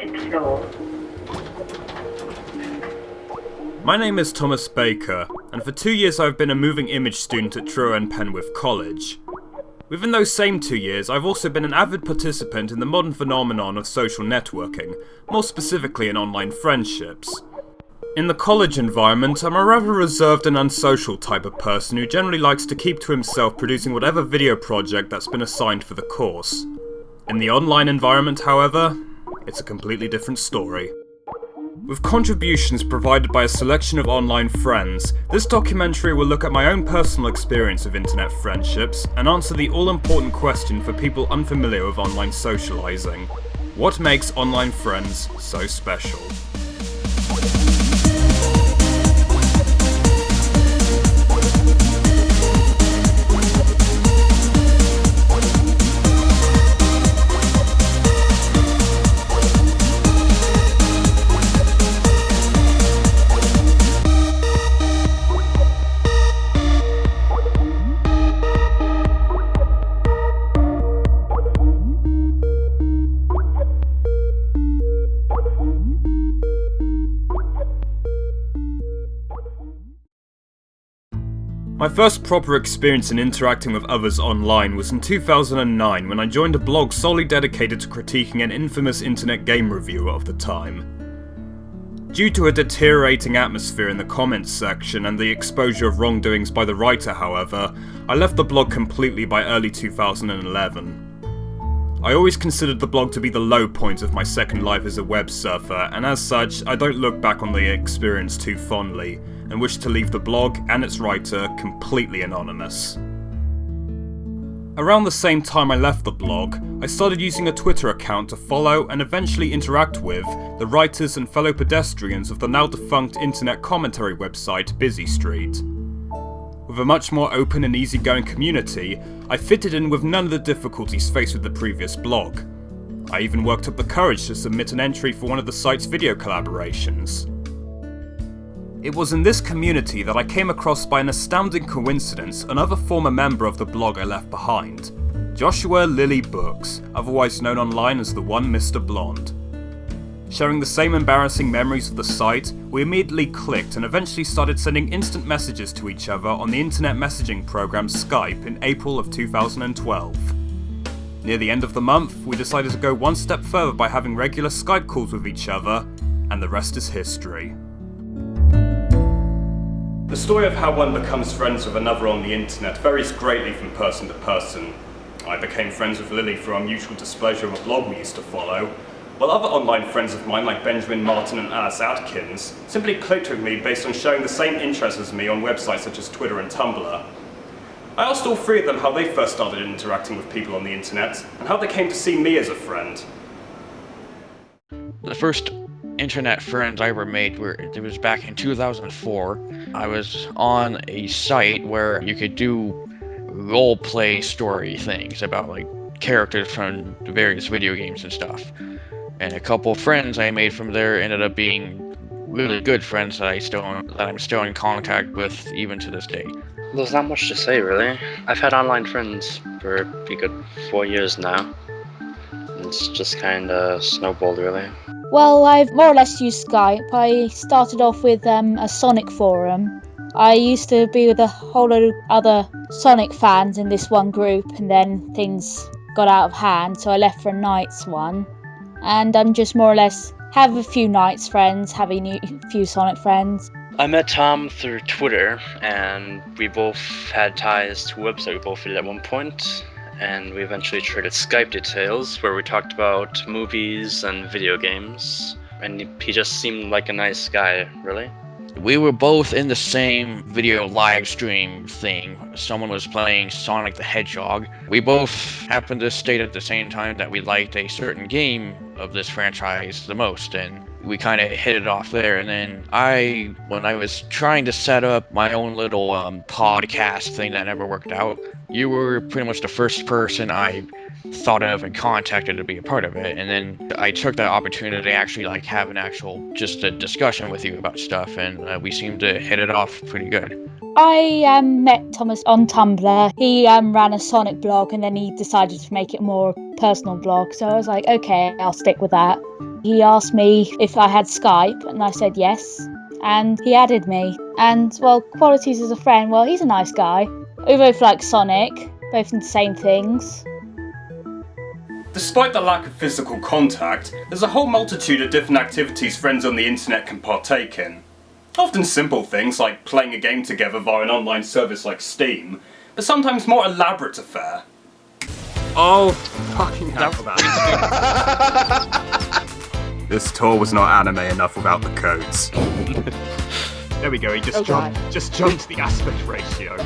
secure. My name is Thomas Baker, and for 2 years I've been a moving image student at Truro and Penwith College. Within those same 2 years, I've also been an avid participant in the modern phenomenon of social networking, more specifically in online friendships. In the college environment, I'm a rather reserved and unsocial type of person who generally likes to keep to himself producing whatever video project that's been assigned for the course. In the online environment, however, it's a completely different story. With contributions provided by a selection of online friends, this documentary will look at my own personal experience of internet friendships and answer the all-important question for people unfamiliar with online socializing. What makes online friends so special? My first proper experience in interacting with others online was in 2009 when I joined a blog solely dedicated to critiquing an infamous internet game reviewer of the time. Due to a deteriorating atmosphere in the comments section and the exposure of wrongdoings by the writer, however, I left the blog completely by early 2011. I always considered the blog to be the low point of my second life as a web surfer, and as such, I don't look back on the experience too fondly, and wish to leave the blog and its writer completely anonymous. Around the same time I left the blog, I started using a Twitter account to follow and eventually interact with the writers and fellow pedestrians of the now defunct internet commentary website Busy Street. With a much more open and easygoing community, I fitted in with none of the difficulties faced with the previous blog. I even worked up the courage to submit an entry for one of the site's video collaborations. It was in this community that I came across by an astounding coincidence another former member of the blog I left behind, Joshua Lilly Books, otherwise known online as the one Mr. Blonde. Sharing the same embarrassing memories of the site, we immediately clicked and eventually started sending instant messages to each other on the internet messaging program Skype in April of 2012. Near the end of the month, we decided to go one step further by having regular Skype calls with each other, and the rest is history. The story of how one becomes friends with another on the internet varies greatly from person to person. I became friends with Lily through our mutual displeasure of a blog we used to follow, while other online friends of mine like Benjamin Martin and Alice Atkins simply clicked with me based on showing the same interests as me on websites such as Twitter and Tumblr. I asked all three of them how they first started interacting with people on the internet, and how they came to see me as a friend. The first internet friends I ever made it was back in 2004. I was on a site where you could do role-play story things about like characters from the various video games and stuff. And a couple friends I made from there ended up being really good friends that I'm still in contact with even to this day. There's not much to say, really. I've had online friends for a good 4 years now. It's just kind of snowballed, really. Well, I've more or less used Skype. I started off with a Sonic forum. I used to be with a whole lot of other Sonic fans in this one group, and then things got out of hand, so I left for a Knights one. And I'm just more or less have a few Knights friends, have a few Sonic friends. I met Tom through Twitter, and we both had ties to a website we both did at one point. And we eventually traded Skype details where we talked about movies and video games. And he just seemed like a nice guy, really. We were both in the same video live stream thing. Someone was playing Sonic the Hedgehog. We both happened to state at the same time that we liked a certain game of this franchise the most, and we kind of hit it off there. And then when I was trying to set up my own little podcast thing that never worked out, you were pretty much the first person I thought of and contacted to be a part of it. And then I took that opportunity to actually have just a discussion with you about stuff, and we seemed to hit it off pretty good. I met Thomas on Tumblr. He ran a Sonic blog, and then he decided to make it more personal blog. So I was like, okay, I'll stick with that. He asked me if I had Skype, and I said yes, and he added me. And, well, qualities as a friend, well, he's a nice guy. We both like Sonic, both in the same things. Despite the lack of physical contact, there's a whole multitude of different activities friends on the internet can partake in. Often simple things like playing a game together via an online service like Steam, but sometimes more elaborate affair. Oh, fucking hell. This tour was not anime enough without the codes. There we go, he just jumped the aspect ratio.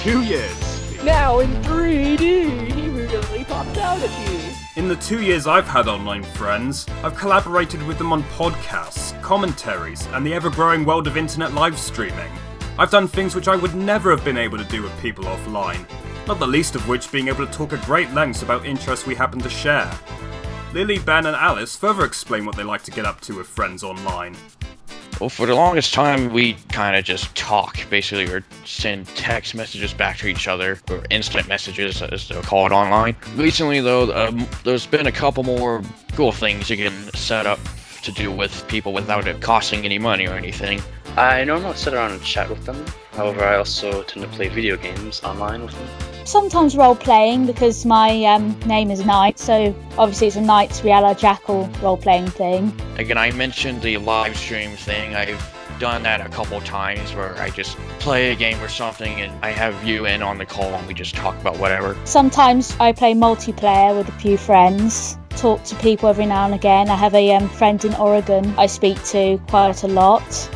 2 years. Now in 3D, he really popped out at you. In the 2 years I've had online friends, I've collaborated with them on podcasts, commentaries, and the ever-growing world of internet live streaming. I've done things which I would never have been able to do with people offline, not the least of which being able to talk at great lengths about interests we happen to share. Lily, Ben, and Alice further explain what they like to get up to with friends online. Well, for the longest time, we kind of just talk, basically, or send text messages back to each other, or instant messages, as they're called online. Recently, though, there's been a couple more cool things you can set up to do with people without it costing any money or anything. I normally sit around and chat with them. However, I also tend to play video games online with them. Sometimes role-playing, because my name is Knight, so obviously it's a Knight's Reala Jackal role-playing thing. Again, I mentioned the live stream thing. I've done that a couple times where I just play a game or something and I have you in on the call and we just talk about whatever. Sometimes I play multiplayer with a few friends, talk to people every now and again. I have a friend in Oregon I speak to quite a lot.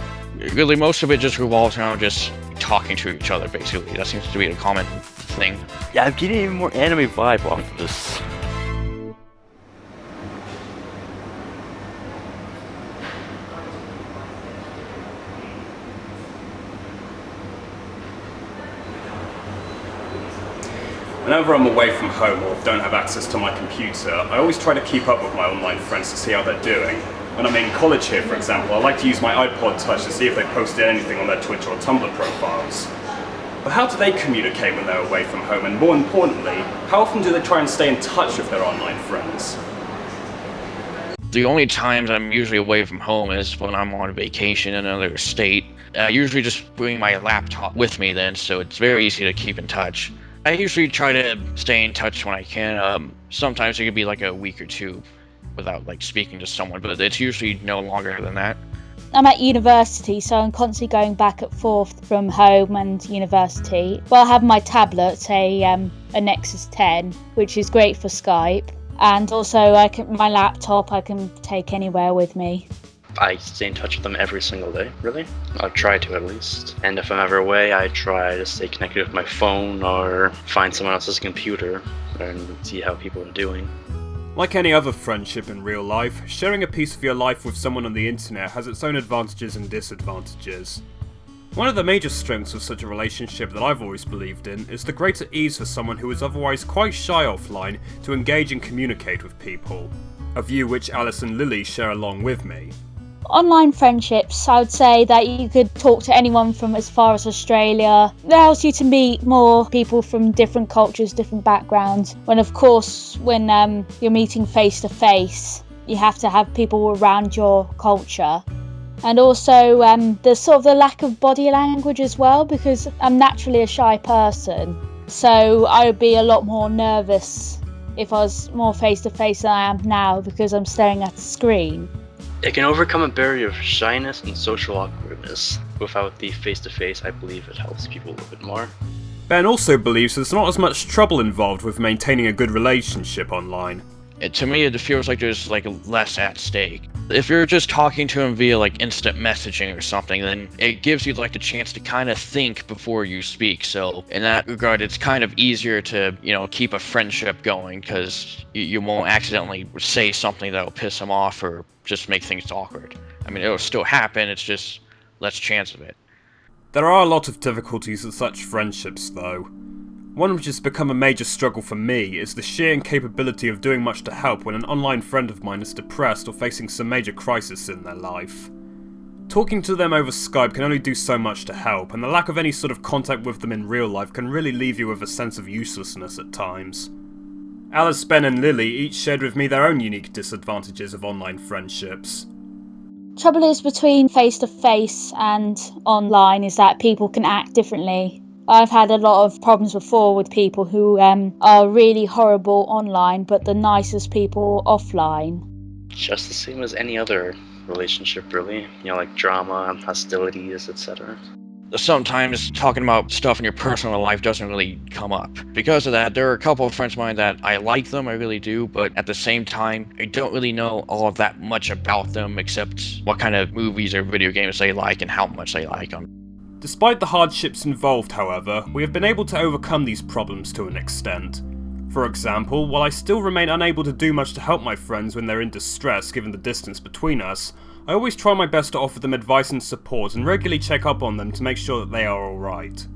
Really, most of it just revolves around just talking to each other, basically. That seems to be the common thing. Yeah, I'm getting even more anime vibe off of this. Whenever I'm away from home or don't have access to my computer, I always try to keep up with my online friends to see how they're doing. When I'm in college here, for example, I like to use my iPod Touch to see if they posted anything on their Twitter or Tumblr profiles. But how do they communicate when they're away from home? And more importantly, how often do they try and stay in touch with their online friends? The only times I'm usually away from home is when I'm on vacation in another state. I usually just bring my laptop with me then, so it's very easy to keep in touch. I usually try to stay in touch when I can. Sometimes it could be like a week or two without like speaking to someone, but it's usually no longer than that. I'm at university, so I'm constantly going back and forth from home and university. Well, I have my tablet, a Nexus 10, which is great for Skype, and also my laptop I can take anywhere with me. I stay in touch with them every single day, really. I try to, at least. And if I'm ever away, I try to stay connected with my phone or find someone else's computer and see how people are doing. Like any other friendship in real life, sharing a piece of your life with someone on the internet has its own advantages and disadvantages. One of the major strengths of such a relationship that I've always believed in is the greater ease for someone who is otherwise quite shy offline to engage and communicate with people, a view which Alice and Lily share along with me. Online friendships, I would say that you could talk to anyone from as far as Australia. It allows you to meet more people from different cultures, different backgrounds. When you're meeting face to face, you have to have people around your culture. And also there's sort of the lack of body language as well, because I'm naturally a shy person. So I would be a lot more nervous if I was more face to face than I am now, because I'm staring at the screen. It can overcome a barrier of shyness and social awkwardness. Without the face-to-face, I believe it helps people a little bit more. Ben also believes there's not as much trouble involved with maintaining a good relationship online. To me, it feels like there's like less at stake. If you're just talking to him via like instant messaging or something, then it gives you like the chance to kind of think before you speak. So in that regard, it's kind of easier to, keep a friendship going, because you won't accidentally say something that'll piss him off or just make things awkward. I mean, it'll still happen, it's just less chance of it. There are a lot of difficulties with such friendships, though. One which has become a major struggle for me is the sheer incapability of doing much to help when an online friend of mine is depressed or facing some major crisis in their life. Talking to them over Skype can only do so much to help, and the lack of any sort of contact with them in real life can really leave you with a sense of uselessness at times. Alice, Ben and Lily each shared with me their own unique disadvantages of online friendships. Trouble is between face-to-face and online is that people can act differently. I've had a lot of problems before with people who are really horrible online but the nicest people offline. Just the same as any other relationship, really. You know, like drama, hostilities, etc. Sometimes talking about stuff in your personal life doesn't really come up. Because of that, there are a couple of friends of mine that I like them, I really do, but at the same time, I don't really know all of that much about them except what kind of movies or video games they like and how much they like them. Despite the hardships involved, however, we have been able to overcome these problems to an extent. For example, while I still remain unable to do much to help my friends when they're in distress given the distance between us, I always try my best to offer them advice and support and regularly check up on them to make sure that they are alright.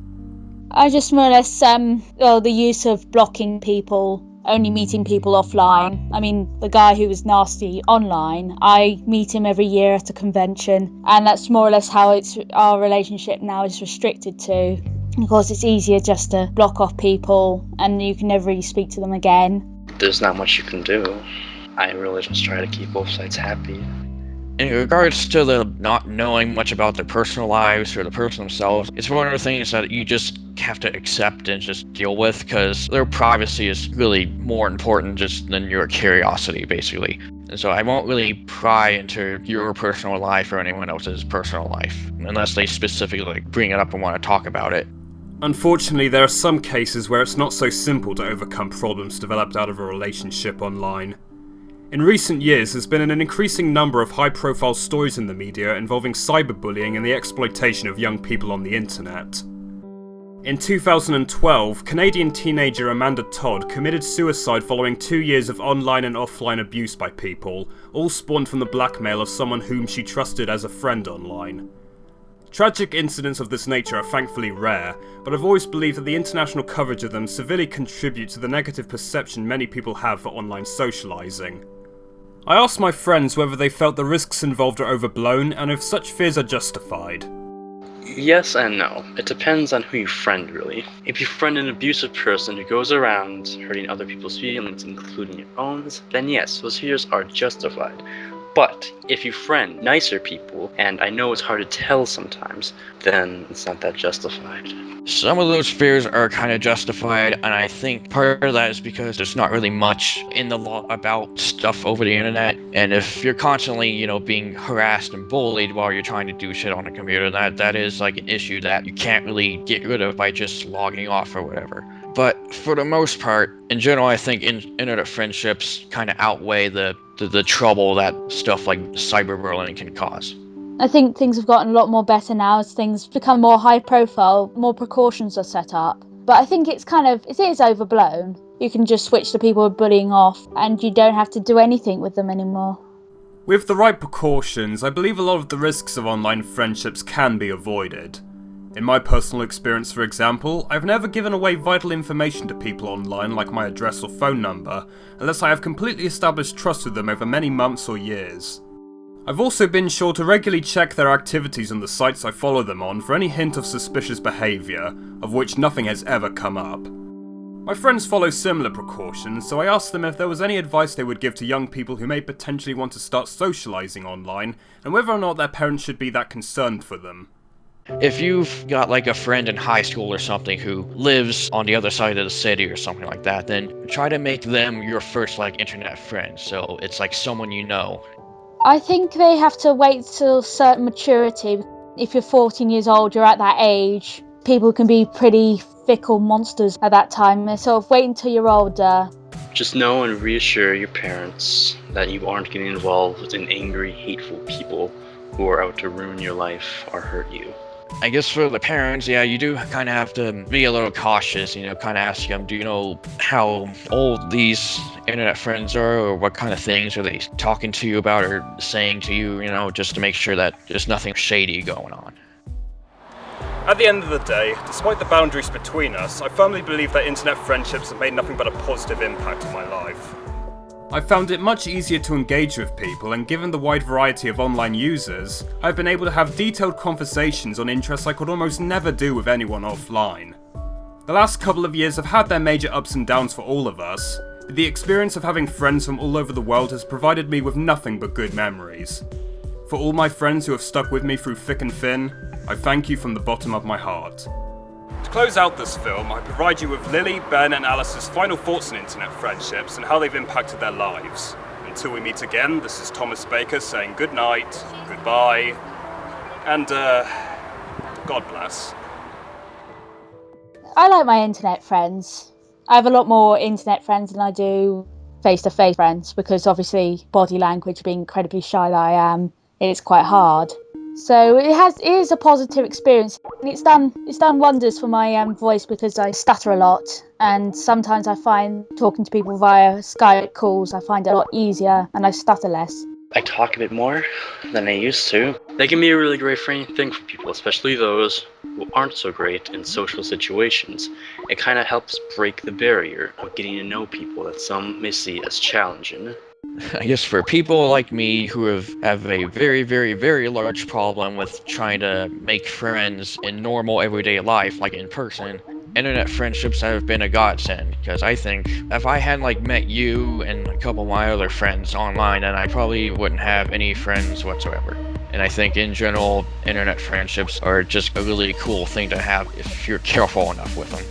I just more or less, the use of blocking people, only meeting people offline. I mean, the guy who was nasty online, I meet him every year at a convention, and that's more or less how our relationship now is restricted to. Of course, it's easier just to block off people, and you can never really speak to them again. There's not much you can do. I really just try to keep both sides happy. In regards to the not knowing much about their personal lives or the person themselves, it's one of the things that you just have to accept and just deal with, because their privacy is really more important just than your curiosity, basically. And so I won't really pry into your personal life or anyone else's personal life, unless they specifically bring it up and want to talk about it. Unfortunately, there are some cases where it's not so simple to overcome problems developed out of a relationship online. In recent years, there's been an increasing number of high-profile stories in the media involving cyberbullying and the exploitation of young people on the internet. In 2012, Canadian teenager Amanda Todd committed suicide following 2 years of online and offline abuse by people, all spawned from the blackmail of someone whom she trusted as a friend online. Tragic incidents of this nature are thankfully rare, but I've always believed that the international coverage of them severely contributes to the negative perception many people have for online socializing. I asked my friends whether they felt the risks involved are overblown and if such fears are justified. Yes and no. It depends on who you friend, really. If you friend an abusive person who goes around hurting other people's feelings, including your own, then yes, those fears are justified. But if you friend nicer people, and I know it's hard to tell sometimes, then it's not that justified. Some of those fears are kind of justified, and I think part of that is because there's not really much in the law about stuff over the internet, and if you're constantly, being harassed and bullied while you're trying to do shit on a computer, that is like an issue that you can't really get rid of by just logging off or whatever. But for the most part, in general, I think internet friendships kind of outweigh the trouble that stuff like cyberbullying can cause. I think things have gotten a lot more better now as things become more high profile, more precautions are set up. But I think it is overblown. You can just switch the people bullying off and you don't have to do anything with them anymore. With the right precautions, I believe a lot of the risks of online friendships can be avoided. In my personal experience, for example, I've never given away vital information to people online like my address or phone number, unless I have completely established trust with them over many months or years. I've also been sure to regularly check their activities on the sites I follow them on for any hint of suspicious behaviour, of which nothing has ever come up. My friends follow similar precautions, so I asked them if there was any advice they would give to young people who may potentially want to start socialising online, and whether or not their parents should be that concerned for them. If you've got like a friend in high school or something who lives on the other side of the city or something like that, then try to make them your first internet friend, so it's like someone you know. I think they have to wait till certain maturity. If you're 14 years old, you're at that age. People can be pretty fickle monsters at that time, so wait until you're older. Just know and reassure your parents that you aren't getting involved in angry, hateful people who are out to ruin your life or hurt you. I guess for the parents, you do kind of have to be a little cautious, kind of ask them, do you know how old these internet friends are, or what kind of things are they talking to you about or saying to you, just to make sure that there's nothing shady going on. At the end of the day, despite the boundaries between us, I firmly believe that internet friendships have made nothing but a positive impact on my life. I found it much easier to engage with people, and given the wide variety of online users, I've been able to have detailed conversations on interests I could almost never do with anyone offline. The last couple of years have had their major ups and downs for all of us, The experience of having friends from all over the world has provided me with nothing but good memories. For all my friends who have stuck with me through thick and thin, I thank you from the bottom of my heart. To close out this film, I provide you with Lily, Ben and Alice's final thoughts on internet friendships and how they've impacted their lives. Until we meet again, this is Thomas Baker saying good night, goodbye, and God bless. I like my internet friends. I have a lot more internet friends than I do face-to-face friends because obviously body language, being incredibly shy that I am, it's quite hard. So it is a positive experience. It's done wonders for my voice because I stutter a lot, and sometimes I find talking to people via Skype calls I find it a lot easier and I stutter less. I talk a bit more than I used to. That can be a really great thing for people, especially those who aren't so great in social situations. It kind of helps break the barrier of getting to know people that some may see as challenging. I guess for people like me who have a very, very, very large problem with trying to make friends in normal everyday life, like in person, internet friendships have been a godsend, because I think if I hadn't met you and a couple of my other friends online, then I probably wouldn't have any friends whatsoever. And I think in general, internet friendships are just a really cool thing to have if you're careful enough with them.